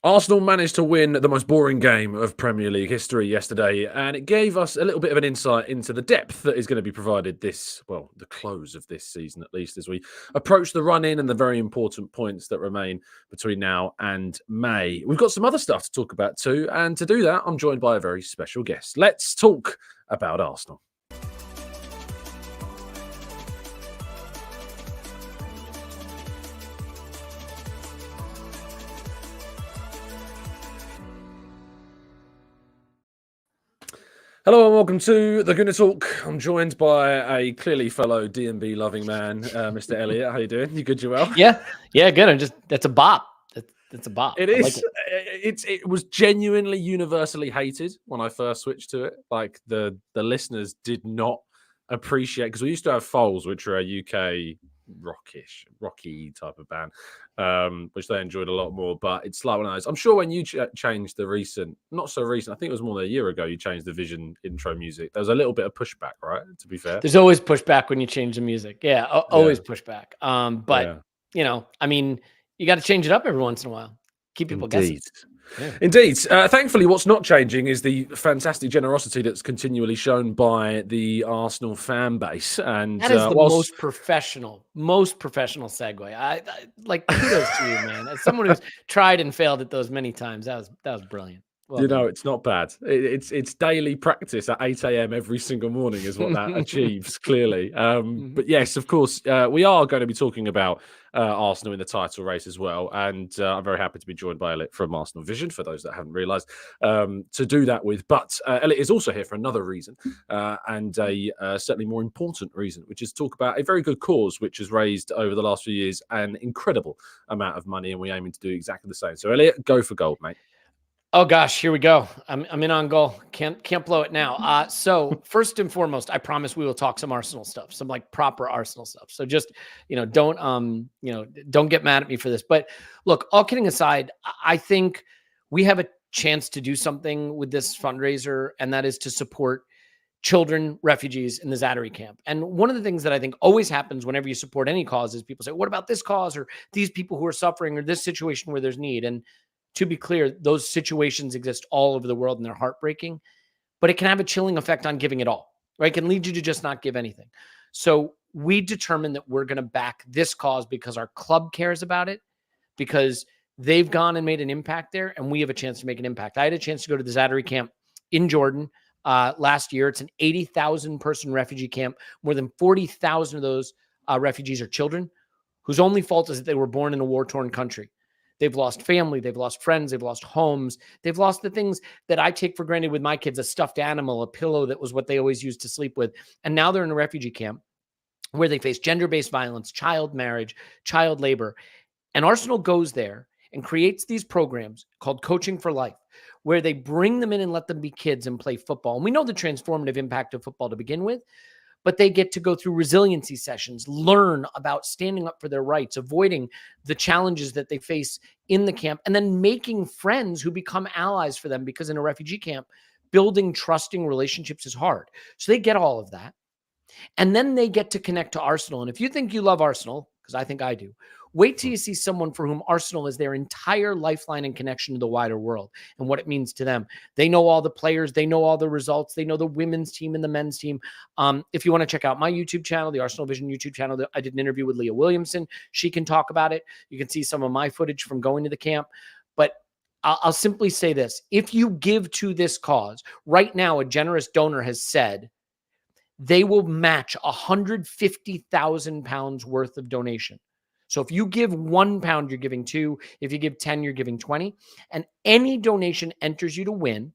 Arsenal managed to win the most boring game of Premier League history yesterday, and it gave us a little bit of an insight into the depth that is going to be provided the close of this season, at least, as we approach the run-in and the very important points that remain between now and May. We've got some other stuff to talk about too, and to do that, I'm joined by a very special guest. Let's talk about Arsenal. Hello and welcome to the Gonna Talk. I'm joined by a clearly fellow D&B loving man, Mr. Elliot. How you doing? You good, Joel? Yeah, good. That's a bop. That's a bop. It is. It was genuinely universally hated when I first switched to it. Like the listeners did not appreciate, because we used to have Foals, which are a UK rocky type of band, which they enjoyed a lot more. But it's like one of those. I'm sure when you changed the not so recent, I think it was more than a year ago, you changed the Vision intro music. There was a little bit of pushback, right? To be fair, there's always pushback when you change the music. Yeah, always pushback. But I mean, you got to change it up every once in a while. Keep people guessing. Yeah. Indeed. Thankfully, what's not changing is the fantastic generosity that's continually shown by the Arsenal fan base. And that is the most professional segue. I like kudos to you, man. As someone who's tried and failed at those many times, that was brilliant. Well, it's not bad. It's daily practice at 8 a.m. every single morning is what that achieves, clearly. But yes, of course, we are going to be talking about Arsenal in the title race as well. And I'm very happy to be joined by Elliot from Arsenal Vision, for those that haven't realised, to do that with. But Elliot is also here for another reason, and a certainly more important reason, which is to talk about a very good cause, which has raised over the last few years an incredible amount of money, and we're aiming to do exactly the same. So Elliot, go for gold, mate. Oh gosh, here we go. I'm in on goal. Can't blow it now. So first and foremost, I promise we will talk some Arsenal stuff, some like proper Arsenal stuff. So just don't get mad at me for this. But look, all kidding aside, I think we have a chance to do something with this fundraiser, and that is to support children, refugees in the Zatari camp. And one of the things that I think always happens whenever you support any cause is people say, "What about this cause or these people who are suffering or this situation where there's need?" And to be clear, those situations exist all over the world and they're heartbreaking, but it can have a chilling effect on giving it all, right? It can lead you to just not give anything. So we determined that we're going to back this cause because our club cares about it, because they've gone and made an impact there, and we have a chance to make an impact. I had a chance to go to the Zatari camp in Jordan last year. It's an 80,000 person refugee camp. More than 40,000 of those refugees are children whose only fault is that they were born in a war-torn country. They've lost family, they've lost friends, they've lost homes, they've lost the things that I take for granted with my kids, a stuffed animal, a pillow that was what they always used to sleep with. And now they're in a refugee camp where they face gender-based violence, child marriage, child labor. And Arsenal goes there and creates these programs called Coaching for Life, where they bring them in and let them be kids and play football. And we know the transformative impact of football to begin with, but they get to go through resiliency sessions, learn about standing up for their rights, avoiding the challenges that they face in the camp, and then making friends who become allies for them, because in a refugee camp, building trusting relationships is hard. So they get all of that. And then they get to connect to Arsenal. And if you think you love Arsenal, because I think I do, wait till you see someone for whom Arsenal is their entire lifeline and connection to the wider world and what it means to them. They know all the players. They know all the results. They know the women's team and the men's team. If you want to check out my YouTube channel, the Arsenal Vision YouTube channel, I did an interview with Leah Williamson. She can talk about it. You can see some of my footage from going to the camp. But I'll simply say this. If you give to this cause, right now, a generous donor has said they will match £150,000 worth of donation. So if you give £1, you're giving 2. If you give 10, you're giving 20. And any donation enters you to win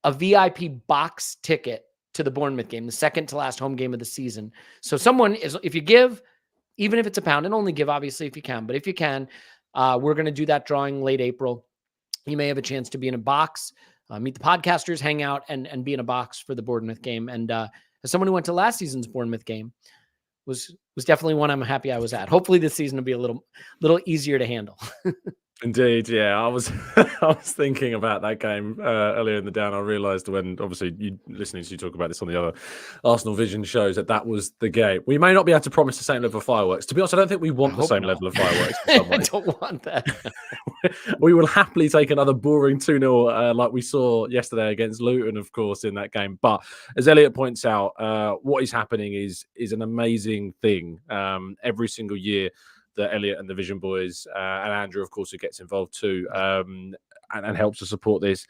a VIP box ticket to the Bournemouth game, the second to last home game of the season. So if you give, even if it's £1, and only give obviously if you can, but if you can, we're going to do that drawing late April. You may have a chance to be in a box, meet the podcasters, hang out, and be in a box for the Bournemouth game. And as someone who went to last season's Bournemouth game, was definitely one I'm happy I was at. Hopefully this season will be a little easier to handle. Indeed, yeah. I was I was thinking about that game earlier in the day, and I realised when obviously you listening to you talk about this on the other Arsenal Vision shows that was the game. We may not be able to promise the same level of fireworks. To be honest, I don't think we I want the hope same not. level of fireworks in some I ways. don't want that. We will happily take another boring 2-0 like we saw yesterday against Luton, of course, in that game. But as Elliot points out, what is happening is an amazing thing every single year that Elliot and the Vision boys and Andrew, of course, who gets involved too, and helps to support this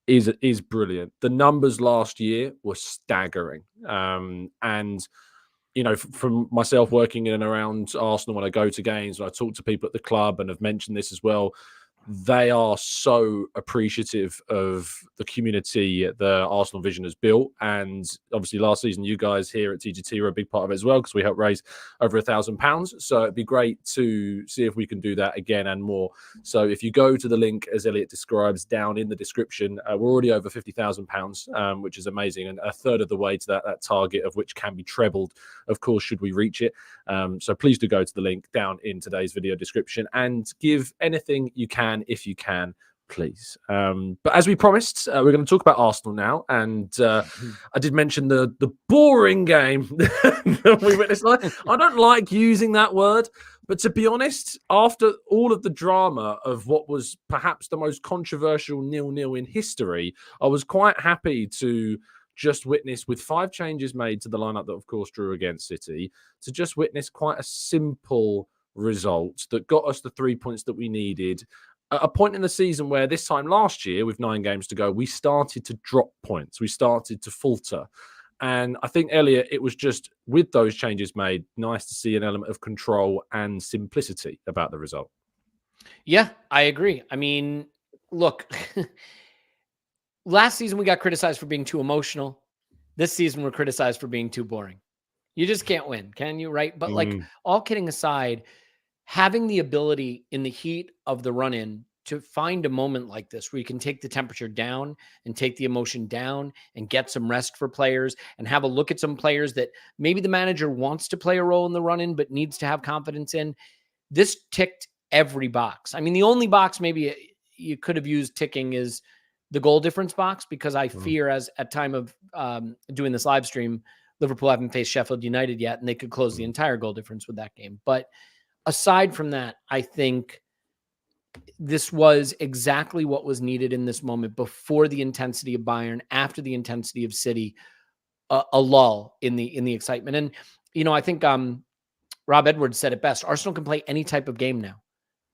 is brilliant. The numbers last year were staggering, and from myself working in and around Arsenal when I go to games, when I talk to people at the club, and have mentioned this as well, they are so appreciative of the community the Arsenal Vision has built. And obviously last season, you guys here at TGT were a big part of it as well, because we helped raise over £1,000. So it'd be great to see if we can do that again and more. So if you go to the link, as Elliot describes, down in the description, we're already over £50,000, which is amazing. And a third of the way to that target, of which can be trebled, of course, should we reach it. So please do go to the link down in today's video description and give anything you can, if you can, please. But as we promised, we're going to talk about Arsenal now. And I did mention the boring game that we witnessed. I don't like using that word, but to be honest, after all of the drama of what was perhaps the most controversial 0-0 in history, I was quite happy to just witness, with 5 changes made to the lineup that, of course, drew against City, to just witness quite a simple result that got us the 3 points that we needed. At a point in the season where this time last year, with 9 games to go, we started to drop points. We started to falter. And I think, Elliot, it was just with those changes made, nice to see an element of control and simplicity about the result. Yeah, I agree. I mean, look, last season we got criticized for being too emotional. This season we're criticized for being too boring. You just can't win, can you? Right. But like, all kidding aside, having the ability in the heat of the run-in to find a moment like this where you can take the temperature down and take the emotion down and get some rest for players and have a look at some players that maybe the manager wants to play a role in the run-in but needs to have confidence in. This ticked every box. I mean, the only box maybe you could have used ticking is the goal difference box, because I fear, as at time of doing this live stream, Liverpool haven't faced Sheffield United yet, and they could close the entire goal difference with that game. But aside from that, I think this was exactly what was needed in this moment, before the intensity of Bayern, after the intensity of City, a lull in the excitement. And, I think Rob Edwards said it best. Arsenal can play any type of game now,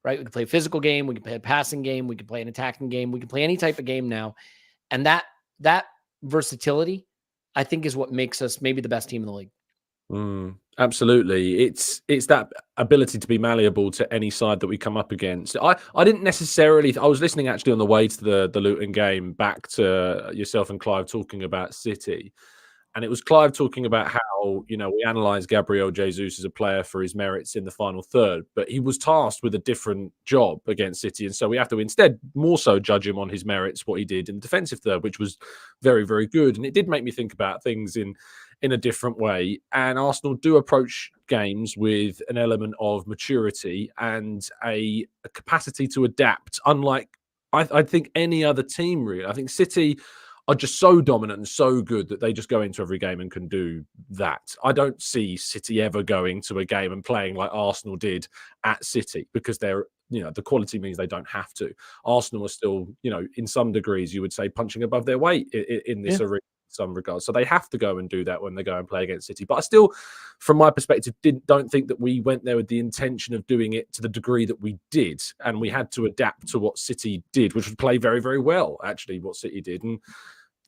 right? We can play a physical game. We can play a passing game. We can play an attacking game. We can play any type of game now. And that versatility, I think, is what makes us maybe the best team in the league. Absolutely. It's that ability to be malleable to any side that we come up against. I didn't necessarily, I was listening actually on the way to the Luton game, back to yourself and Clive talking about City. And it was Clive talking about how, we analysed Gabriel Jesus as a player for his merits in the final third, but he was tasked with a different job against City. And so we have to instead more so judge him on his merits, what he did in the defensive third, which was very, very good. And it did make me think about things in a different way. And Arsenal do approach games with an element of maturity and a capacity to adapt, unlike I think any other team, really. I think City are just so dominant and so good that they just go into every game and can do that. I don't see City ever going to a game and playing like Arsenal did at City, because they're, the quality means they don't have to. Arsenal are still, in some degrees, you would say, punching above their weight in this arena. Some regards, so they have to go and do that when they go and play against City. But I still, from my perspective, don't think that we went there with the intention of doing it to the degree that we did, and we had to adapt to what City did, which was play very, very well, actually, what City did. And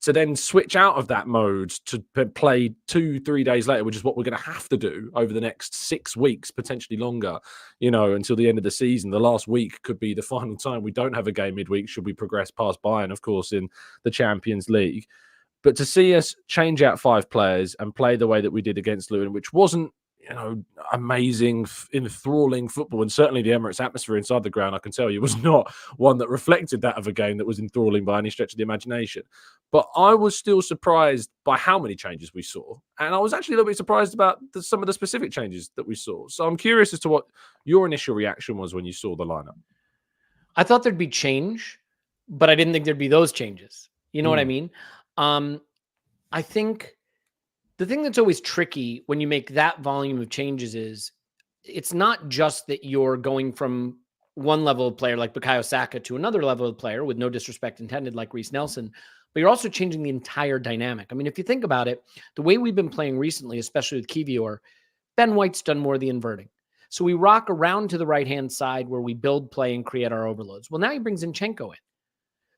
to then switch out of that mode to play 2-3 days later, which is what we're going to have to do over the next 6 weeks, potentially longer, until the end of the season. The last week could be the final time we don't have a game midweek, should we progress past Bayern, of course, in the Champions League. But to see us change out 5 players and play the way that we did against Luton, which wasn't, amazing, enthralling football, and certainly the Emirates atmosphere inside the ground, I can tell you, was not one that reflected that of a game that was enthralling by any stretch of the imagination. But I was still surprised by how many changes we saw. And I was actually a little bit surprised about some of the specific changes that we saw. So I'm curious as to what your initial reaction was when you saw the lineup. I thought there'd be change, but I didn't think there'd be those changes. You know what I Mm. mean? I think the thing that's always tricky when you make that volume of changes is it's not just that you're going from one level of player like Bukayo Saka to another level of player, with no disrespect intended, like Reece Nelson, but you're also changing the entire dynamic. I mean, if you think about it, the way we've been playing recently, especially with Kivior, Ben White's done more of the inverting. So we rock around to the right-hand side where we build play and create our overloads. Well, now he brings Zinchenko in.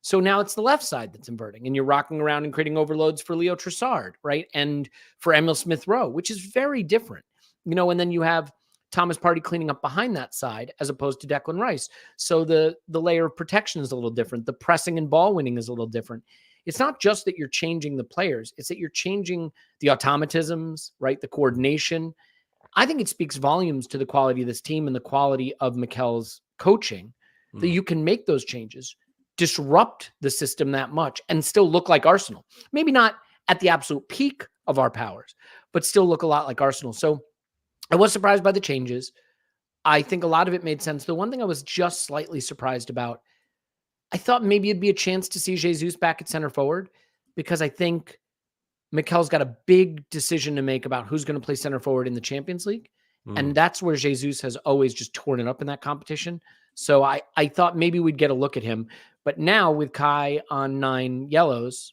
So now it's the left side that's inverting, and you're rocking around and creating overloads for Leo Trossard, right? And for Emil Smith-Rowe, which is very different. And then you have Thomas Partey cleaning up behind that side as opposed to Declan Rice. So the layer of protection is a little different. The pressing and ball winning is a little different. It's not just that you're changing the players, it's that you're changing the automatisms, right? The coordination. I think it speaks volumes to the quality of this team and the quality of Mikel's coaching that you can make those changes, disrupt the system that much, and still look like Arsenal. Maybe not at the absolute peak of our powers, but still look a lot like Arsenal. So I was surprised by the changes. I think a lot of it made sense. The one thing I was just slightly surprised about, I thought maybe it'd be a chance to see Jesus back at center forward, because I think Mikel's got a big decision to make about who's going to play center forward in the Champions League. And that's where Jesus has always just torn it up in that competition. So I thought maybe we'd get a look at him. But now with Kai on 9 yellows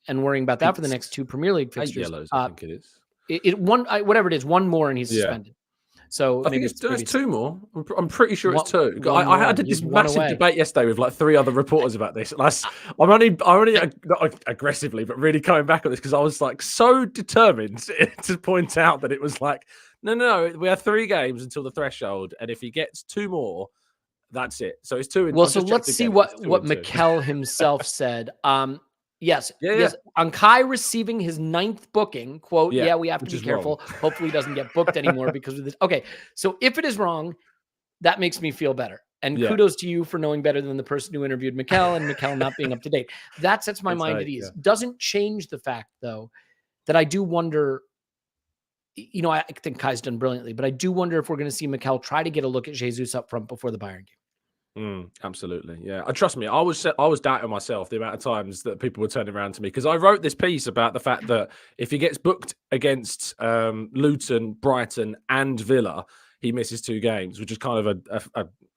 and worrying about that for the next 2 Premier League 8 fixtures. yellows, I think it is. Whatever it is, one more and he's suspended. So I think maybe it's 2 more. I'm pretty sure it's 2. One I had more. this He's one massive away. debate yesterday with like 3 other reporters about this. And I'm only not aggressively, but really coming back on this because I was like so determined to point out that it was like, no, we have 3 games until the threshold, and if he gets 2 more, that's it. So it's 2. Well, so let's see what Mikel himself said. Yes. On Kai receiving his 9th booking, quote, we have to be careful. Wrong. Hopefully he doesn't get booked anymore because of this. Okay, so if it is wrong, that makes me feel better. And kudos to you for knowing better than the person who interviewed Mikel and Mikel not being up to date. That sets my mind at ease. Doesn't change the fact, though, that I do wonder, I think Kai's done brilliantly, but I do wonder if we're going to see Mikel try to get a look at Jesus up front before the Bayern game. Absolutely. Yeah. Trust me, I was doubting myself the amount of times that people were turning around to me, because I wrote this piece about the fact that if he gets booked against Luton, Brighton and Villa, he misses 2 games, which is kind of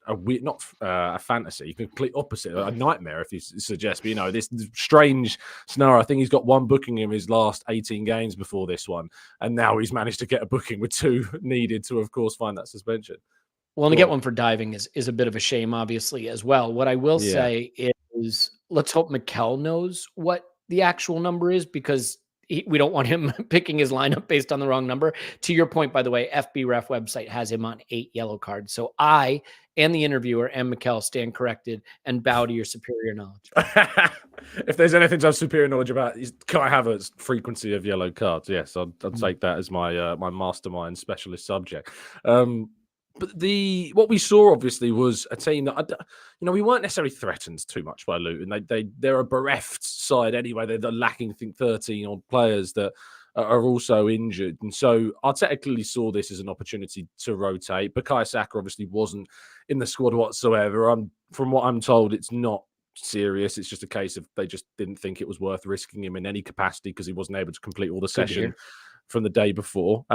a weird, not a fantasy, complete opposite, a nightmare if you suggest. But, this strange scenario. I think he's got 1 booking in his last 18 games before this one, and now he's managed to get a booking with 2 needed to, of course, find that suspension. Well, and to get one for diving is a bit of a shame, obviously, as well. What I will say is, let's hope Mikel knows what the actual number is, because we don't want him picking his lineup based on the wrong number. To your point, by the way, FBref website has him on 8 yellow cards. So I and the interviewer and Mikel stand corrected and bow to your superior knowledge. If there's anything to have superior knowledge about, can I have a frequency of yellow cards? Yes, I'll take that as my my mastermind specialist subject. But what we saw obviously was a team that we weren't necessarily threatened too much by Luton. They're a bereft side anyway. They're lacking, I think, 13 odd players that are also injured, and so Arteta clearly saw this as an opportunity to rotate. Bukayo Saka obviously wasn't in the squad whatsoever. From what I'm told, it's not serious. It's just a case of they just didn't think it was worth risking him in any capacity because he wasn't able to complete all the session from the day before,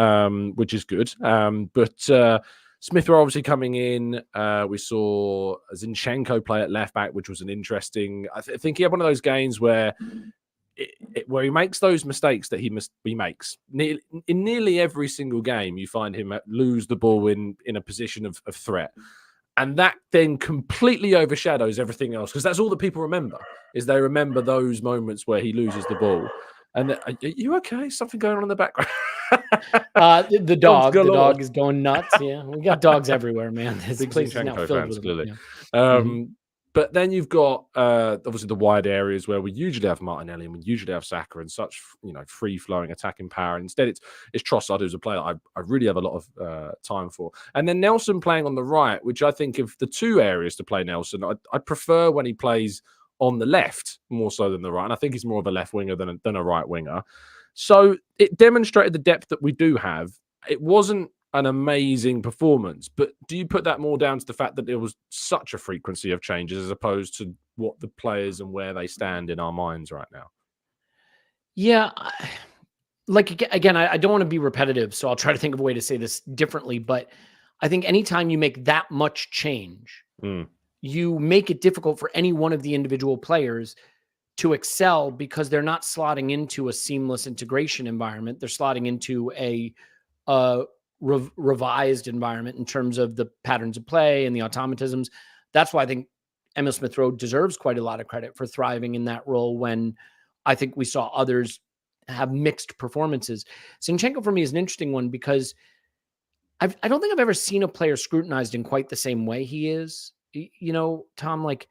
which is good. But Smith-Rowe obviously coming in. We saw Zinchenko play at left back, which was an interesting. I think he had one of those games where where he makes those mistakes that he makes. In nearly every single game, you find him lose the ball in a position of threat. And that then completely overshadows everything else, because that's all that people remember, is they remember those moments where he loses the ball. And are you okay? Something going on in the background? The dog is going nuts. Yeah, we got dogs everywhere, man. This place is now filled with clearly. them. But then you've got obviously the wide areas where we usually have Martinelli and we usually have Saka and such, free flowing attacking power. Instead, it's Trossard, who's a player I really have a lot of time for. And then Nelson playing on the right, which I think of the 2 areas to play Nelson, I prefer when he plays on the left more so than the right. And I think he's more of a left winger than a right winger. So it demonstrated the depth that we do have. It wasn't an amazing performance. But do you put that more down to the fact that there was such a frequency of changes as opposed to what the players and where they stand in our minds right now? Yeah. Again, I don't want to be repetitive, so I'll try to think of a way to say this differently. But I think anytime you make that much change, you make it difficult for any one of the individual players to excel because they're not slotting into a seamless integration environment. They're slotting into a revised environment in terms of the patterns of play and the automatisms. That's why I think Emil Smith Rowe deserves quite a lot of credit for thriving in that role when I think we saw others have mixed performances. Zinchenko for me is an interesting one because I don't think I've ever seen a player scrutinized in quite the same way he is. You know, Tom, like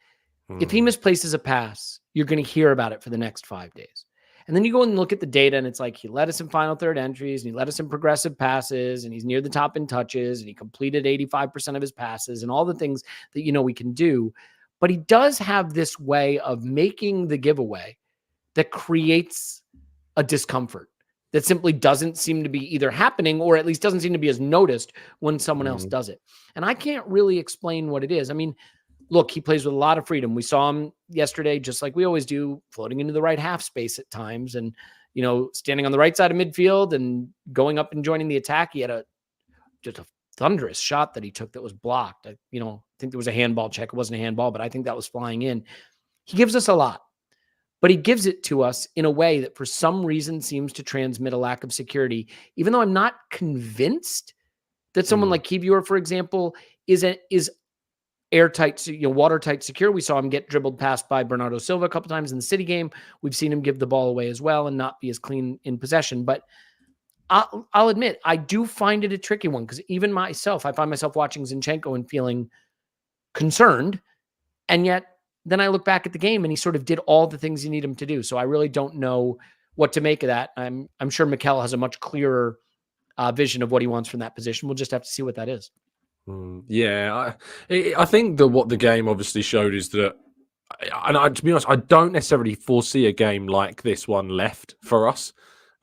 if he misplaces a pass, you're going to hear about it for the next 5 days. And then you go and look at the data and it's like, he led us in final third entries and he led us in progressive passes and he's near the top in touches and he completed 85% of his passes and all the things that, you know, we can do. But he does have this way of making the giveaway that creates a discomfort that simply doesn't seem to be either happening or at least doesn't seem to be as noticed when someone else does it. And I can't really explain what it is. I mean, look, he plays with a lot of freedom. We saw him yesterday, just like we always do, floating into the right half space at times and, you know, standing on the right side of midfield and going up and joining the attack. He had just a thunderous shot that he took that was blocked. I think there was a handball check. It wasn't a handball, but I think that was flying in. He gives us a lot. But he gives it to us in a way that for some reason seems to transmit a lack of security, even though I'm not convinced that someone like Kivior, for example, is airtight, watertight secure. We saw him get dribbled past by Bernardo Silva a couple times in the City game. We've seen him give the ball away as well and not be as clean in possession. But I'll admit, I do find it a tricky one because even myself, I find myself watching Zinchenko and feeling concerned. And yet, then I look back at the game and he sort of did all the things you need him to do. So I really don't know what to make of that. I'm sure Mikel has a much clearer vision of what he wants from that position. We'll just have to see what that is. Yeah, I think that what the game obviously showed is that, and to be honest, I don't necessarily foresee a game like this one left for us.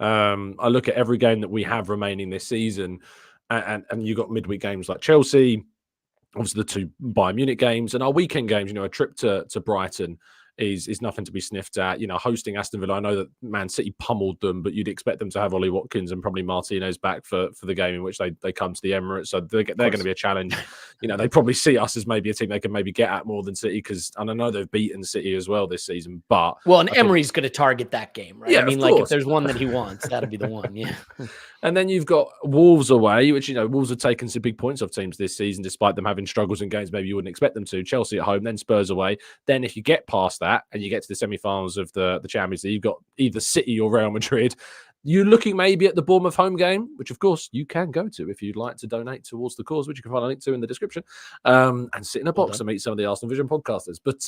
I look at every game that we have remaining this season, and you got midweek games like Chelsea, obviously the 2 Bayern Munich games, and our weekend games. A trip to Brighton is nothing to be sniffed at. Hosting Aston Villa, I know that Man City pummeled them, but you'd expect them to have Ollie Watkins and probably Martinez back for the game in which they come to the Emirates. So they're going to be a challenge. They probably see us as maybe a team they can maybe get at more than City, and I know they've beaten City as well this season. But Emery's going to target that game, right? Yeah, I mean, like if there's one that he wants, that'll be the one. Yeah. And then you've got Wolves away, which, Wolves have taken some big points off teams this season, despite them having struggles in games maybe you wouldn't expect them to. Chelsea at home, then Spurs away. Then if you get past that and you get to the semi-finals of the Champions League, you've got either City or Real Madrid. You're looking maybe at the Bournemouth home game, which of course you can go to if you'd like to donate towards the cause, which you can find a link to in the description, and sit in a box and meet some of the Arsenal Vision podcasters. But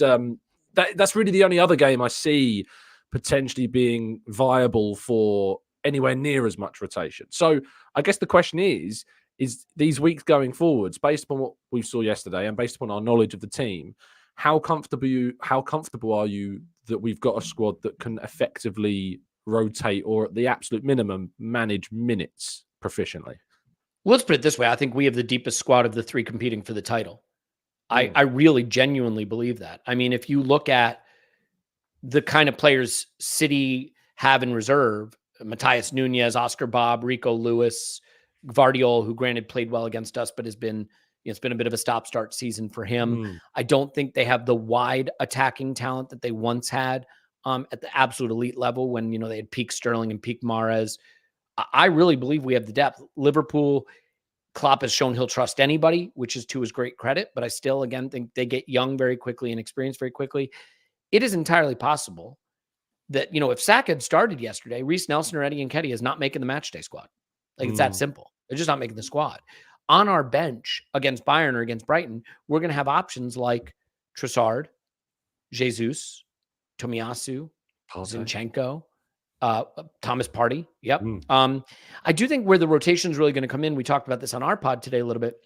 that's really the only other game I see potentially being viable for anywhere near as much rotation. So I guess the question is these weeks going forwards, based upon what we saw yesterday and based upon our knowledge of the team, how comfortable are you that we've got a squad that can effectively rotate or at the absolute minimum manage minutes proficiently? Well, let's put it this way. I think we have the deepest squad of the 3 competing for the title. I really genuinely believe that. I mean, if you look at the kind of players City have in reserve, Matthias Nunez, Oscar Bob, Rico Lewis, Gvardiol, who granted played well against us, but has been, it's been a bit of a stop-start season for him. I don't think they have the wide attacking talent that they once had at the absolute elite level when, they had peak Sterling and peak Mahrez. I really believe we have the depth. Liverpool, Klopp has shown he'll trust anybody, which is to his great credit, but I still, again, think they get young very quickly and experience very quickly. It is entirely possible that, if Saka had started yesterday, Reece Nelson or Eddie Nketiah is not making the matchday squad. Like, it's that simple. They're just not making the squad. On our bench against Bayern or against Brighton, we're going to have options like Trossard, Jesus, Tomiyasu, Zinchenko, Thomas Partey. Yep. I do think where the rotation is really going to come in, we talked about this on our pod today a little bit.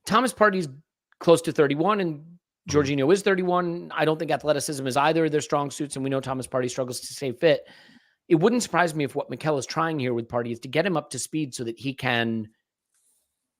Thomas Partey's close to 31 and Jorginho is 31. I don't think athleticism is either of their strong suits, and we know Thomas Partey struggles to stay fit. it wouldn't surprise me if what Mikel is trying here with Partey is to get him up to speed so that he can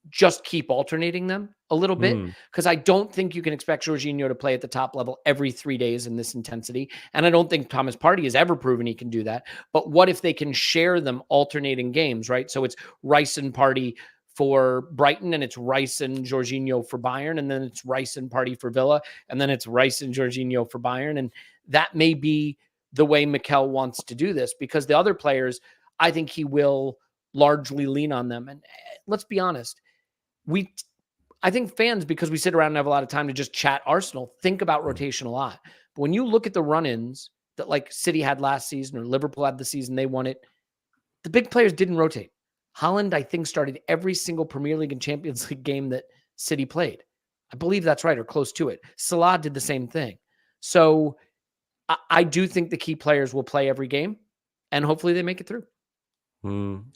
just keep alternating them a little bit, because I don't think you can expect Jorginho to play at the top level every 3 days in this intensity. And I don't think Thomas Partey has ever proven he can do that. But what if they can share them alternating games, right? So it's Rice and Partey for Brighton, and it's Rice and Jorginho for Bayern, and then it's Rice and Partey for Villa, and then it's Rice and Jorginho for Bayern. And that may be the way Mikel wants to do this, because the other players, I think he will largely lean on them. And let's be honest, I think fans, because we sit around and have a lot of time to just chat Arsenal, think about rotation a lot. But when you look at the run-ins that like City had last season or Liverpool had the season they won it, the big players didn't rotate. Haaland, I think, started every single Premier League and Champions League game that City played. I believe that's right, or close to it. Salah did the same thing. So I do think the key players will play every game, and hopefully they make it through.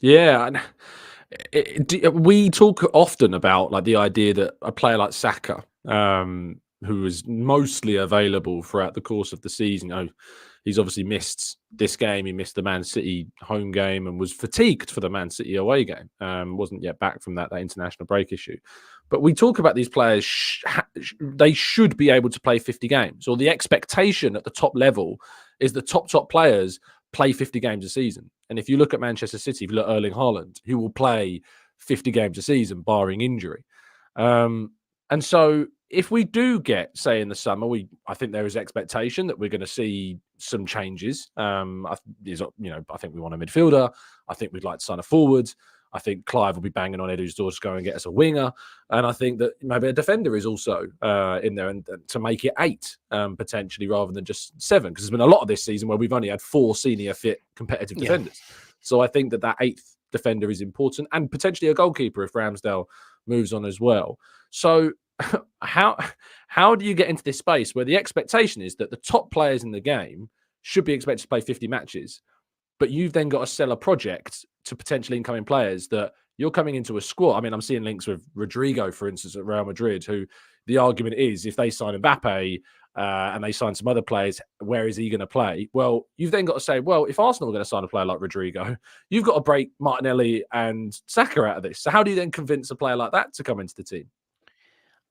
Yeah. We talk often about like the idea that a player like Saka, who was mostly available throughout the course of the season, he's obviously missed this game. He missed the Man City home game and was fatigued for the Man City away game. Wasn't yet back from that international break issue. But we talk about these players, they should be able to play 50 games, or the expectation at the top level is the top players play 50 games a season. And if you look at Manchester City, if you look at Erling Haaland, who will play 50 games a season, barring injury. And so if we do get, say, in the summer, I think there is expectation that we're going to see some changes. I think we want a midfielder. I think we'd like to sign a forward. I think Clive will be banging on Edu's door to go and get us a winger. And I think that maybe a defender is also in there, and to make it 8 potentially rather than just 7, because there's been a lot of this season where we've only had 4 senior fit competitive defenders. So I think that 8th defender is important, and potentially a goalkeeper if Ramsdale moves on as well. So how do you get into this space where the expectation is that the top players in the game should be expected to play 50 matches, but you've then got to sell a project to potentially incoming players that you're coming into a squad? I mean, I'm seeing links with Rodrigo, for instance, at Real Madrid, who the argument is if they sign Mbappe and they sign some other players, where is he going to play? Well, you've then got to say, well, if Arsenal are going to sign a player like Rodrigo, you've got to break Martinelli and Saka out of this. So how do you then convince a player like that to come into the team?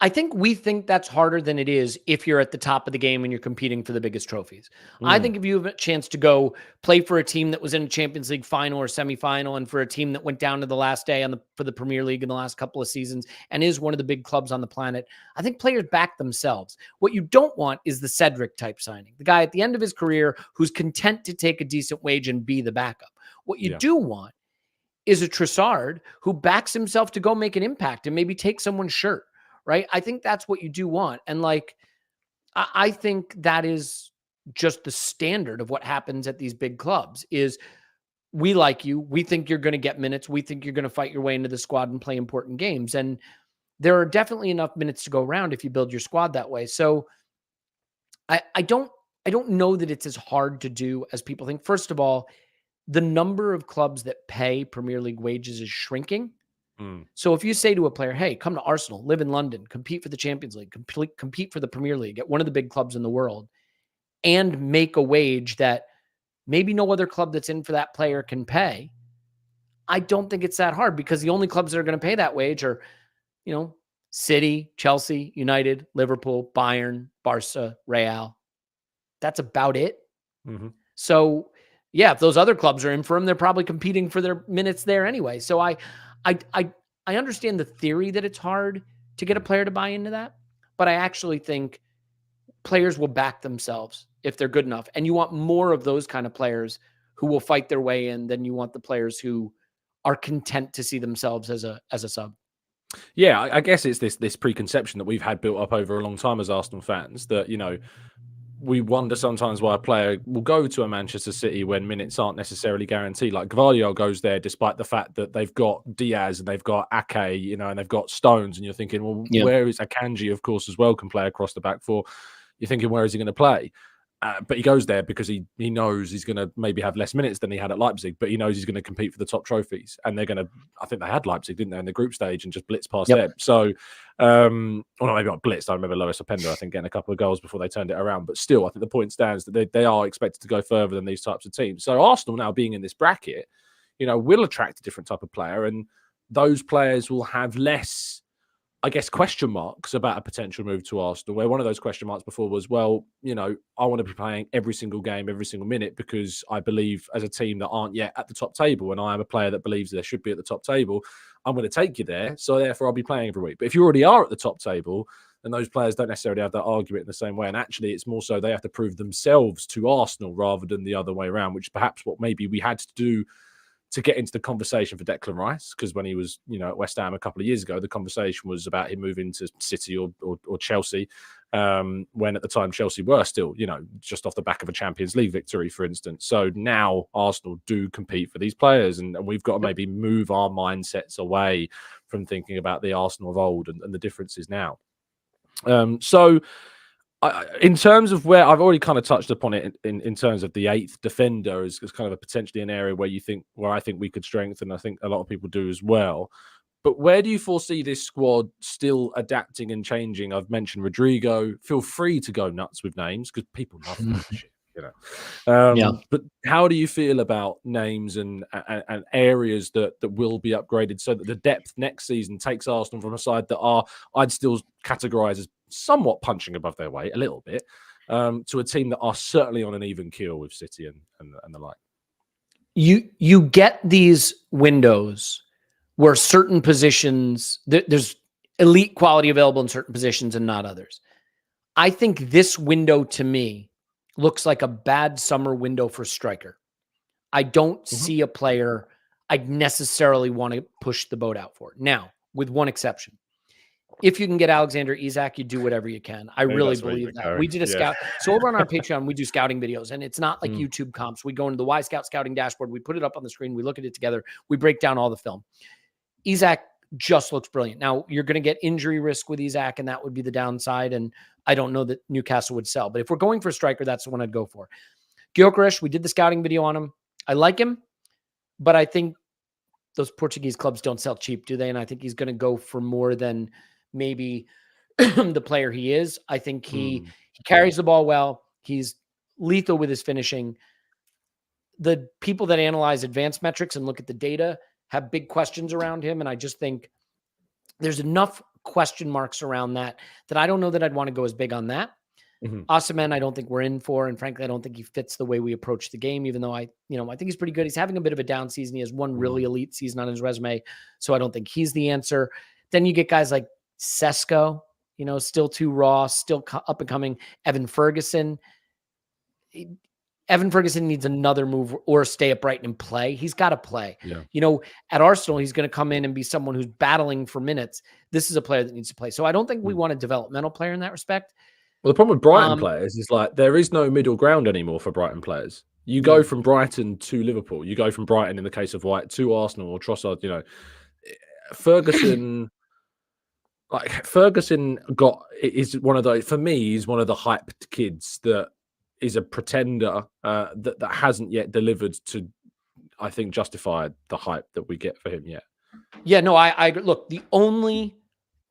I think we think that's harder than it is if you're at the top of the game and you're competing for the biggest trophies. I think if you have a chance to go play for a team that was in a Champions League final or semifinal, and for a team that went down to the last day for the Premier League in the last couple of seasons and is one of the big clubs on the planet, I think players back themselves. What you don't want is the Cedric type signing, the guy at the end of his career who's content to take a decent wage and be the backup. What you do want is a Trossard who backs himself to go make an impact and maybe take someone's shirt. Right? I think that's what you do want. And like, I think that is just the standard of what happens at these big clubs is we like you. We think you're going to get minutes. We think you're going to fight your way into the squad and play important games. And there are definitely enough minutes to go around if you build your squad that way. So I don't know that it's as hard to do as people think. First of all, the number of clubs that pay Premier League wages is shrinking. So if you say to a player, hey, come to Arsenal, live in London, compete for the Champions League, compete for the Premier League at one of the big clubs in the world, and make a wage that maybe no other club that's in for that player can pay, I don't think it's that hard, because the only clubs that are going to pay that wage are, City, Chelsea, United, Liverpool, Bayern, Barca, Real. That's about it. So yeah, if those other clubs are in for them, they're probably competing for their minutes there anyway. So I understand the theory that it's hard to get a player to buy into that, but I actually think players will back themselves if they're good enough. And you want more of those kind of players who will fight their way in than you want the players who are content to see themselves as a sub. Yeah, I guess it's this preconception that we've had built up over a long time as Arsenal fans that, we wonder sometimes why a player will go to a Manchester City when minutes aren't necessarily guaranteed. Like Gvardiol goes there despite the fact that they've got Diaz and they've got Ake, and they've got Stones, and you're thinking, well, where is Akanji? Of course, as well, can play across the back four. You're thinking, where is he going to play? but he goes there because he knows he's going to maybe have less minutes than he had at Leipzig, but he knows he's going to compete for the top trophies. And they're going to, I think they had Leipzig, didn't they, in the group stage and just blitz past them. So, or maybe not blitzed. I remember Lois Openda, I think, getting a couple of goals before they turned it around. But still, I think the point stands that they are expected to go further than these types of teams. So Arsenal now being in this bracket, will attract a different type of player. And those players will have less, I guess, question marks about a potential move to Arsenal, where one of those question marks before was, well, I want to be playing every single game, every single minute, because I believe as a team that aren't yet at the top table, and I am a player that believes they should be at the top table, I'm going to take you there. So therefore I'll be playing every week. But if you already are at the top table, then those players don't necessarily have that argument in the same way. And actually it's more so they have to prove themselves to Arsenal rather than the other way around, which is perhaps what maybe we had to do to get into the conversation for Declan Rice, because when he was, at West Ham a couple of years ago, the conversation was about him moving to City or Chelsea, when at the time Chelsea were still, just off the back of a Champions League victory, for instance. So now Arsenal do compete for these players, and we've got to maybe move our mindsets away from thinking about the Arsenal of old and the differences now. In terms of where I've already kind of touched upon it in terms of the eighth defender is kind of potentially an area where I think we could strengthen. I think a lot of people do as well. But where do you foresee this squad still adapting and changing? I've mentioned Rodrigo. Feel free to go nuts with names because people love that shit. But how do you feel about names and areas that will be upgraded so that the depth next season takes Arsenal from a side that I'd still categorize as somewhat punching above their weight a little bit, to a team that are certainly on an even keel with City and the like? You get these windows where certain positions, there's elite quality available in certain positions and not others. I think this window to me looks like a bad summer window for striker. I don't see a player I'd necessarily want to push the boat out for. Now, with one exception. If you can get Alexander Isak, you do whatever you can. I really believe that. We did a scout. So over on our Patreon, we do scouting videos, and it's not like YouTube comps. We go into the Y Scout scouting dashboard. We put it up on the screen. We look at it together. We break down all the film. Isak just looks brilliant. Now, you're going to get injury risk with Isak, and that would be the downside. And I don't know that Newcastle would sell. But if we're going for a striker, that's the one I'd go for. Gyökeres, we did the scouting video on him. I like him, but I think those Portuguese clubs don't sell cheap, do they? And I think he's going to go for more than maybe the player he is. I think he carries the ball well. He's lethal with his finishing. The people that analyze advanced metrics and look at the data have big questions around him. And I just think there's enough question marks around that I don't know that I'd want to go as big on that. Osimhen, I don't think we're in for. And frankly, I don't think he fits the way we approach the game, even though I think he's pretty good. He's having a bit of a down season. He has one really elite season on his resume. So I don't think he's the answer. Then you get guys like Sesko, still too raw, still up and coming. Evan Ferguson needs another move or stay upright and play. He's got to play. At Arsenal, he's going to come in and be someone who's battling for minutes. This is a player that needs to play. So I don't think we want a developmental player in that respect. Well, the problem with Brighton players is there is no middle ground anymore for Brighton players. You go from Brighton to Liverpool. You go from Brighton, in the case of White, to Arsenal or Trossard. Ferguson... Ferguson is one of those, for me, he's one of the hyped kids that is a pretender that hasn't yet delivered to, I think, justify the hype that we get for him yet. Yeah, no, I look, the only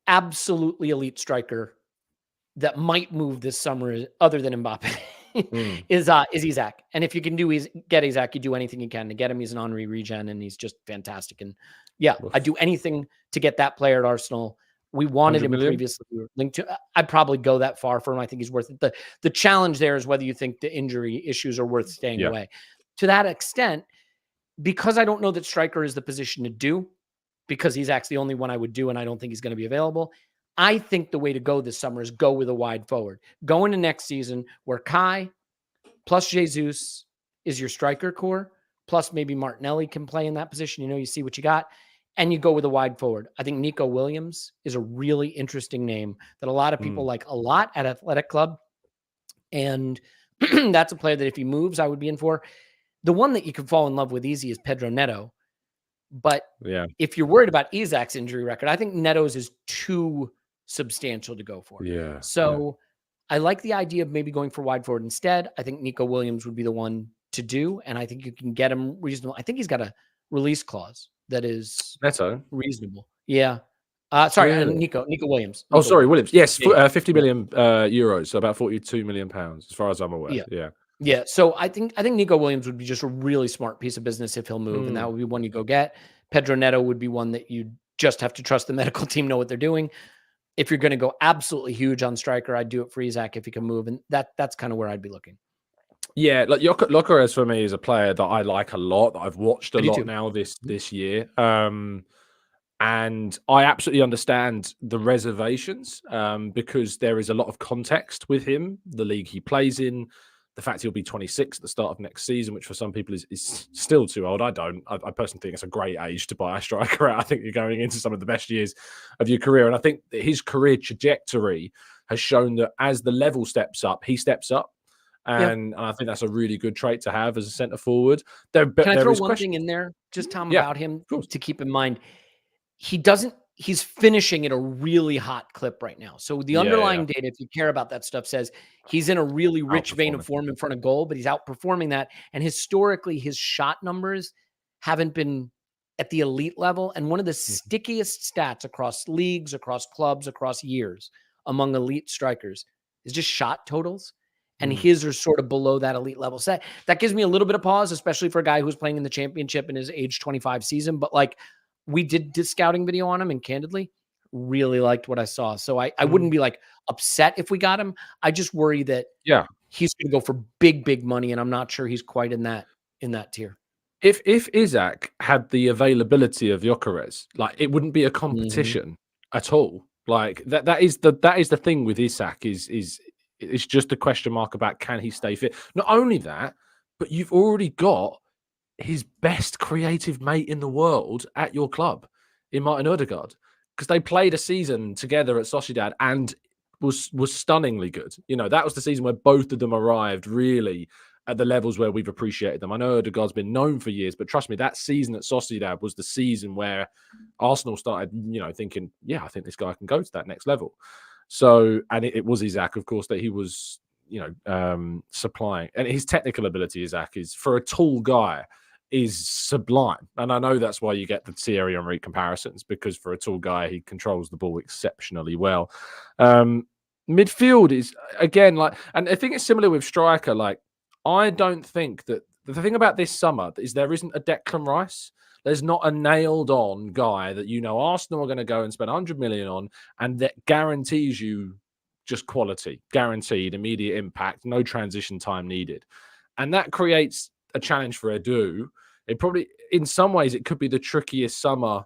absolutely elite striker that might move this summer, other than Mbappe, is Isak. And if you can get Isak, you do anything you can to get him. He's an Henry regen, and he's just fantastic. And I'd do anything to get that player at Arsenal. We wanted him previously. We were linked to. I'd probably go that far for him. I think he's worth it. The challenge there is whether you think the injury issues are worth staying away. To that extent, because I don't know that striker is the position to do, because he's actually the only one I would do, and I don't think he's going to be available. I think the way to go this summer is go with a wide forward. Go into next season where Kai plus Jesus is your striker core, plus maybe Martinelli can play in that position. You see what you got. And you go with a wide forward. I think Nico Williams is a really interesting name that a lot of people like a lot at Athletic Club. And that's a player that if he moves, I would be in for. The one that you can fall in love with easy is Pedro Neto. But if you're worried about Isak's injury record, I think Neto's is too substantial to go for. So I like the idea of maybe going for wide forward instead. I think Nico Williams would be the one to do, and I think you can get him reasonable. I think he's got a release clause that is Neto, reasonable. Yeah. Sorry, really? Nico Williams. Oh, Nico sorry, Williams. Williams. Yes, Yeah, 50 yeah, million euros, so about 42 million pounds, as far as I'm aware. yeah, Yeah. yeah. So I think Nico Williams would be just a really smart piece of business if he'll move, and that Mm. would be one you go get. Pedro Neto would be one that you just have to trust the medical team know what they're doing. If you're going to go absolutely huge on striker, I'd do it for Isak if he can move, and that's kind of where I'd be looking. Yeah, like Gyökeres for me is a player that I like a lot, that I've watched a I do lot too. now this year. And I absolutely understand the reservations because there is a lot of context with him, the league he plays in, the fact he'll be 26 at the start of next season, which for some people is still too old. I don't. I personally think it's a great age to buy a striker out. I think you're going into some of the best years of your career. And I think that his career trajectory has shown that as the level steps up, he steps up. Yeah. And I think that's a really good trait to have as a centre forward. Can I There throw is one thing questions. in there, just Tom, Yeah, about him of course. to keep in mind? He's finishing at a really hot clip right now. So the Yeah. underlying data, if you care about that stuff, says he's in a really rich vein of Outperforming. form in front of goal, but he's outperforming that. And historically, his shot numbers haven't been at the elite level. And one of the Mhm. stickiest stats across leagues, across clubs, across years among elite strikers is just shot totals. And Mm. his are sort of below that elite level. So that gives me a little bit of pause, especially for a guy who's playing in the championship in his age 25 season. But like, we did this scouting video on him, and candidly, really liked what I saw. So I wouldn't Mm. be like upset if we got him. I just worry that Yeah. he's going to go for big money, and I'm not sure he's quite in that tier. If Isak had the availability of Gyökeres, like it wouldn't be a Mhm. competition at all. Like that is the thing with Isak is it's just a question mark about can he stay fit. Not only that, but you've already got his best creative mate in the world at your club in Martin Odegaard because they played a season together at Sociedad and was stunningly good. You know, that was the season where both of them arrived really at the levels where we've appreciated them. I know Odegaard's been known for years, but trust me, that season at Sociedad was the season where Arsenal started, thinking, yeah, I think this guy can go to that next level. So, and it was Isak, of course, that he was, supplying. And his technical ability, Isak, is for a tall guy, is sublime. And I know that's why you get the Thierry Henry comparisons, because for a tall guy, he controls the ball exceptionally well. Midfield is, again, like, and I think it's similar with striker. Like, I don't think that the thing about this summer is there isn't a Declan Rice. There's not a nailed on guy that Arsenal are going to go and spend 100 million on and that guarantees you just quality, guaranteed immediate impact, no transition time needed. And that creates a challenge for Edu. It probably, in some ways, it could be the trickiest summer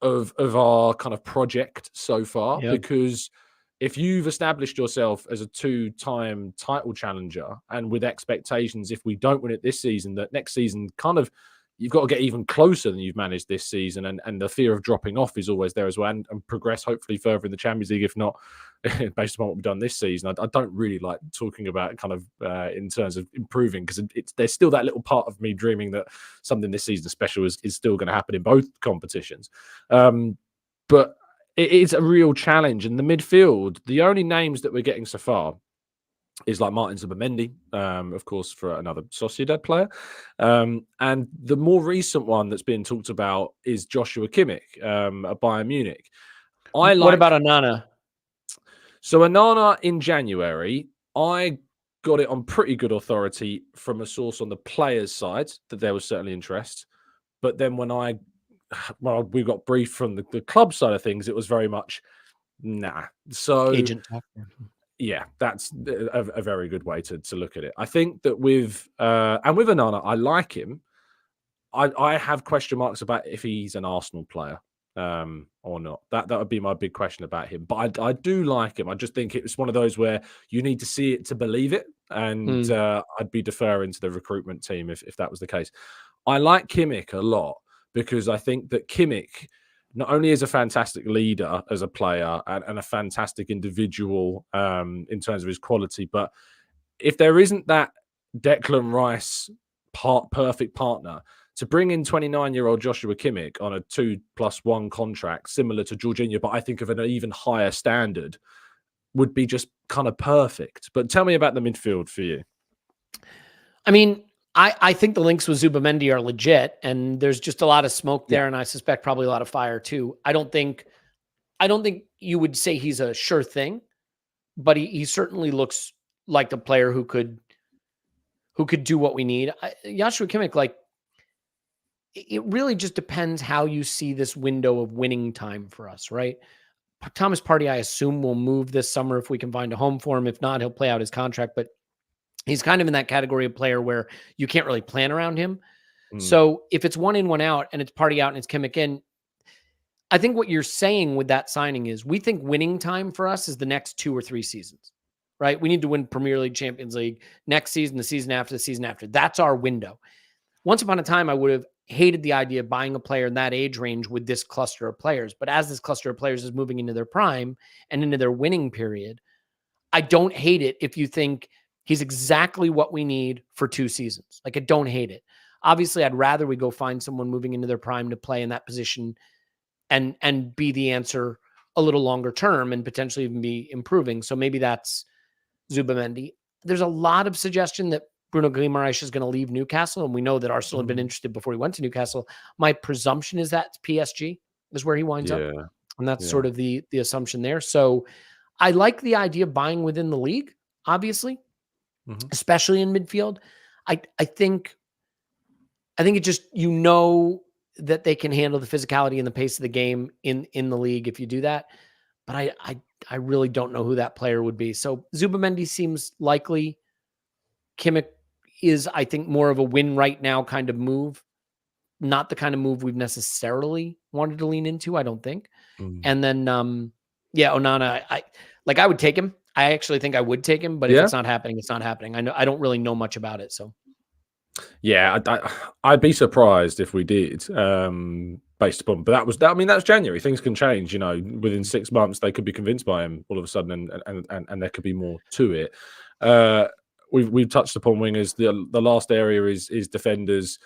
of our kind of project so far, Yeah. because if you've established yourself as a two-time title challenger and with expectations, if we don't win it this season, that next season kind of you've got to get even closer than you've managed this season, and the fear of dropping off is always there as well, and progress hopefully further in the Champions League, if not based upon what we've done this season. I don't really like talking about kind of in terms of improving, because there's still that little part of me dreaming that something this season special is still going to happen in both competitions. But it is a real challenge. And the midfield, the only names that we're getting so far is like Martin Zubimendi, of course, for another Sociedad player. And the more recent one that's being talked about is Joshua Kimmich at Bayern Munich. What about Onana? So Onana in January, I got it on pretty good authority from a source on the players' side that there was certainly interest. But then when we got briefed from the club side of things, it was very much nah. So Agent talk. yeah, that's a very good way to look at it. I think that with Onana, I like him. I have question marks about if he's an Arsenal player or not. That would be my big question about him. But I do like him. I just think it's one of those where you need to see it to believe it, and I'd be deferring to the recruitment team if that was the case. I like Kimmich a lot because I think that Kimmich not only is a fantastic leader as a player and a fantastic individual in terms of his quality, but if there isn't that Declan Rice perfect partner, to bring in 29-year-old Joshua Kimmich on a 2+1 contract, similar to Jorginho, but I think of an even higher standard, would be just kind of perfect. But tell me about the midfield for you. I mean, I think the links with Zubamendi are legit, and there's just a lot of smoke there, and I suspect probably a lot of fire too. I don't think you would say he's a sure thing, but he certainly looks like the player who could do what we need. Joshua Kimmich, like, it really just depends how you see this window of winning time for us, right? Thomas Partey, I assume, will move this summer if we can find a home for him. If not, he'll play out his contract, but he's kind of in that category of player where you can't really plan around him. So if it's one in, one out, and it's Partey out and it's Kimmich in, I think what you're saying with that signing is we think winning time for us is the next 2 or 3 seasons, right? We need to win Premier League, Champions League next season, the season after, the season after. That's our window. Once upon a time, I would have hated the idea of buying a player in that age range with this cluster of players. But as this cluster of players is moving into their prime and into their winning period, I don't hate it if you think he's exactly what we need for 2 seasons. Like, I don't hate it. Obviously, I'd rather we go find someone moving into their prime to play in that position and be the answer a little longer term and potentially even be improving. So maybe that's Zubamendi. There's a lot of suggestion that Bruno Guimaraes is going to leave Newcastle, and we know that Arsenal had been interested before he went to Newcastle. My presumption is that PSG is where he winds up, and that's sort of the assumption there. So I like the idea of buying within the league, obviously, especially in midfield. I think it just, that they can handle the physicality and the pace of the game in the league if you do that. But I really don't know who that player would be. So Zubamendi seems likely. Kimmich is, I think, more of a win right now kind of move, not the kind of move we've necessarily wanted to lean into, I don't think. And then, Onana, I would take him. I actually think I would take him, but if it's not happening, it's not happening. I don't really know much about it, so. Yeah, I'd be surprised if we did, based upon. But that's January. Things can change. Within 6 months, they could be convinced by him all of a sudden, and there could be more to it. We've touched upon wingers. The last area is defenders,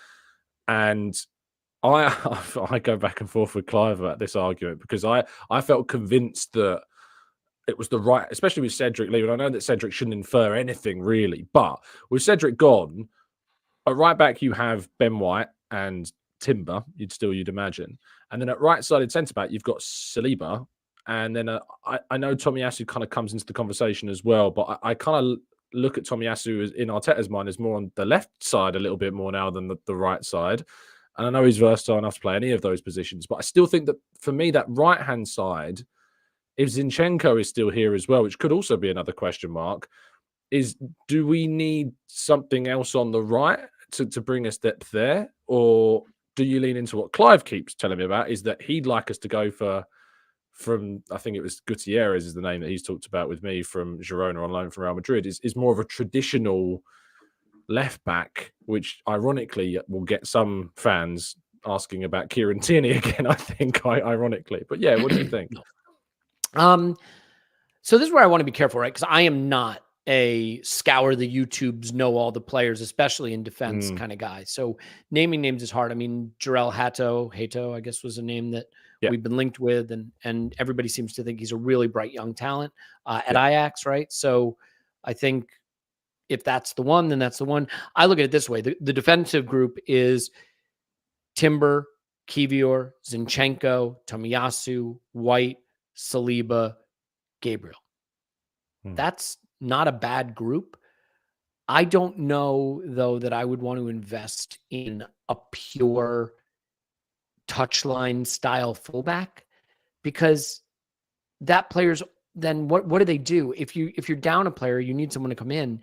and I go back and forth with Clive about this argument because I felt convinced that it was the right, especially with Cedric leaving. I know that Cedric shouldn't infer anything really, but with Cedric gone, at right back, you have Ben White and Timber, you'd imagine. And then at right-sided centre-back, you've got Saliba. And then I know Tomiyasu kind of comes into the conversation as well, but I kind of look at Tomiyasu in Arteta's mind as more on the left side a little bit more now than the right side. And I know he's versatile enough to play any of those positions, but I still think that, for me, that right-hand side, if Zinchenko is still here as well, which could also be another question mark, do we need something else on the right to bring us depth there, or do you lean into what Clive keeps telling me about, is that he'd like us to go from I think it was Gutierrez is the name that he's talked about with me, from Girona on loan from Real Madrid, is more of a traditional left back, which ironically will get some fans asking about Kieran Tierney again, I think, ironically. But yeah, what do you think? So this is where I want to be careful, right? Because I am not a scour the YouTubes, know all the players, especially in defense kind of guy. So naming names is hard. I mean, Jarell Hato, I guess, was a name that we've been linked with, and everybody seems to think he's a really bright young talent at Ajax, right? So I think if that's the one, then that's the one. I look at it this way. The defensive group is Timber, Kivior, Zinchenko, Tomiyasu, White, Saliba, Gabriel. That's not a bad group. I don't know, though, that I would want to invest in a pure touchline style fullback, because that player's then what do they do? If you're down a player, you need someone to come in.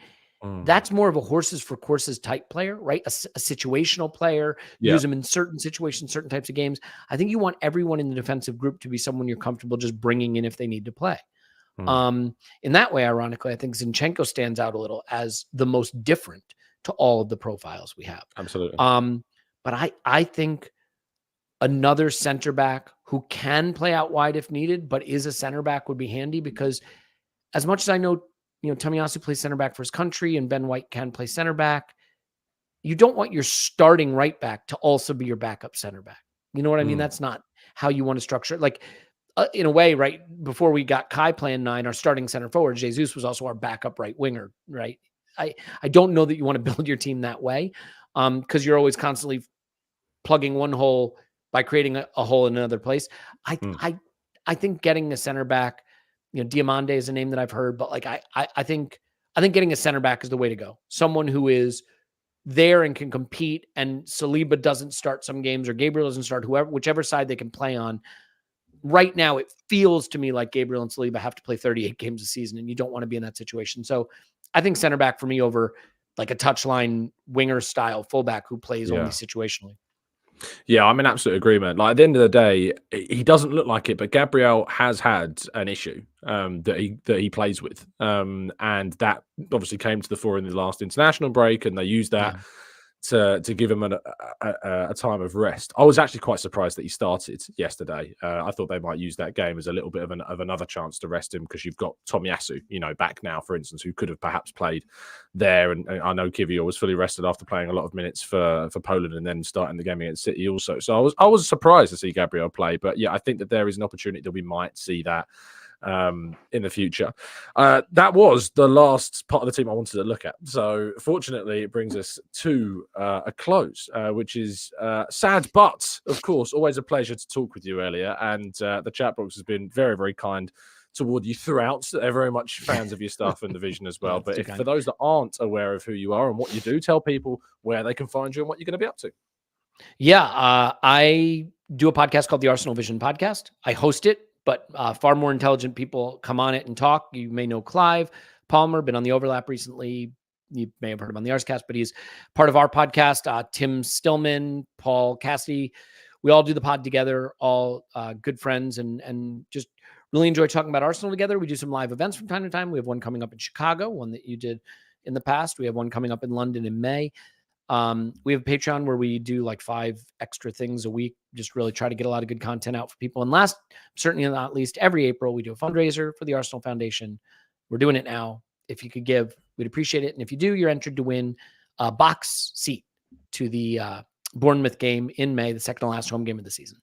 That's more of a horses for courses type player, right? A situational player, use them in certain situations, certain types of games. I think you want everyone in the defensive group to be someone you're comfortable just bringing in if they need to play. In that way, ironically, I think Zinchenko stands out a little as the most different to all of the profiles we have. Absolutely. But I think another center back who can play out wide if needed, but is a center back, would be handy, because as much as I know, Tomiyasu plays center back for his country and Ben White can play center back, you don't want your starting right back to also be your backup center back. You know what I mean? That's not how you want to structure it. Like, in a way, right before we got Kai playing 9, our starting center forward, Jesus, was also our backup right winger, right? I don't know that you want to build your team that way, because you're always constantly plugging one hole by creating a hole in another place. I think getting a center back, Diamande is a name that I've heard, but like I think getting a center back is the way to go. Someone who is there and can compete, and Saliba doesn't start some games or Gabriel doesn't start, whichever side they can play on. Right now, it feels to me like Gabriel and Saliba have to play 38 games a season, and you don't want to be in that situation. So I think center back for me over like a touchline winger style fullback who plays only situationally. Yeah, I'm in absolute agreement. Like, at the end of the day, he doesn't look like it, but Gabriel has had an issue that he plays with, and that obviously came to the fore in the last international break, and they used that to give him a time of rest. I was actually quite surprised that he started yesterday. I thought they might use that game as a little bit of another chance to rest him, because you've got Tomiyasu, back now, for instance, who could have perhaps played there. And I know Kivior was fully rested after playing a lot of minutes for Poland and then starting the game against City also. So I was surprised to see Gabriel play. But yeah, I think that there is an opportunity that we might see that in the future. That was the last part of the team I wanted to look at. So fortunately, it brings us to a close, which is sad, but of course, always a pleasure to talk with you, Elliot. And the chat box has been very, very kind toward you throughout. They're very much fans of your stuff and the Vision as well. But for those that aren't aware of who you are and what you do, tell people where they can find you and what you're going to be up to. Yeah, I do a podcast called the Arsenal Vision Podcast. I host it, but far more intelligent people come on it and talk. You may know Clive Palmer, been on the Overlap recently. You may have heard him on the Arscast, but he's part of our podcast. Tim Stillman, Paul Cassidy. We all do the pod together, all good friends, and just really enjoy talking about Arsenal together. We do some live events from time to time. We have one coming up in Chicago, one that you did in the past. We have one coming up in London in May. We have a Patreon where we do like 5 extra things a week, just really try to get a lot of good content out for people. And last, certainly not least, every April, we do a fundraiser for the Arsenal Foundation. We're doing it now. If you could give, we'd appreciate it. And if you do, you're entered to win a box seat to the Bournemouth game in May, the second to last home game of the season.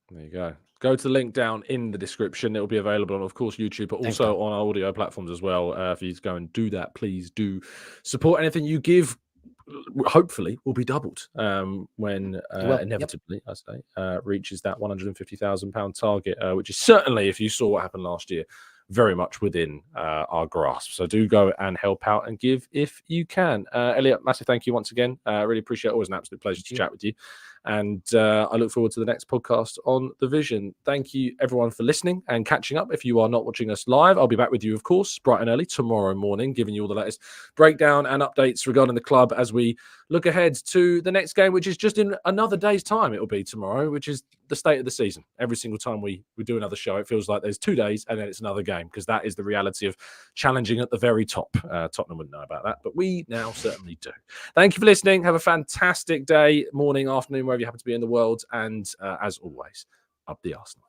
There you go. Go to the link down in the description. It will be available on, of course, YouTube, but also on our audio platforms as well. For you to go and do that, please do support. Anything you give, hopefully, will be doubled when inevitably, I say, reaches that £150,000 target, which is certainly, if you saw what happened last year, very much within our grasp. So do go and help out and give if you can. Elliot, massive thank you once again. Really appreciate it. Always an absolute pleasure to chat with you. And I look forward to the next podcast on The Vision. Thank you, everyone, for listening and catching up. If you are not watching us live, I'll be back with you, of course, bright and early tomorrow morning, giving you all the latest breakdown and updates regarding the club as we look ahead to the next game, which is just in another day's time. It'll be tomorrow, which is the state of the season. Every single time we do another show, it feels like there's 2 days and then it's another game, because that is the reality of challenging at the very top. Tottenham wouldn't know about that, but we now certainly do. Thank you for listening. Have a fantastic day, morning, afternoon, wherever you happen to be in the world. And as always, up the Arsenal.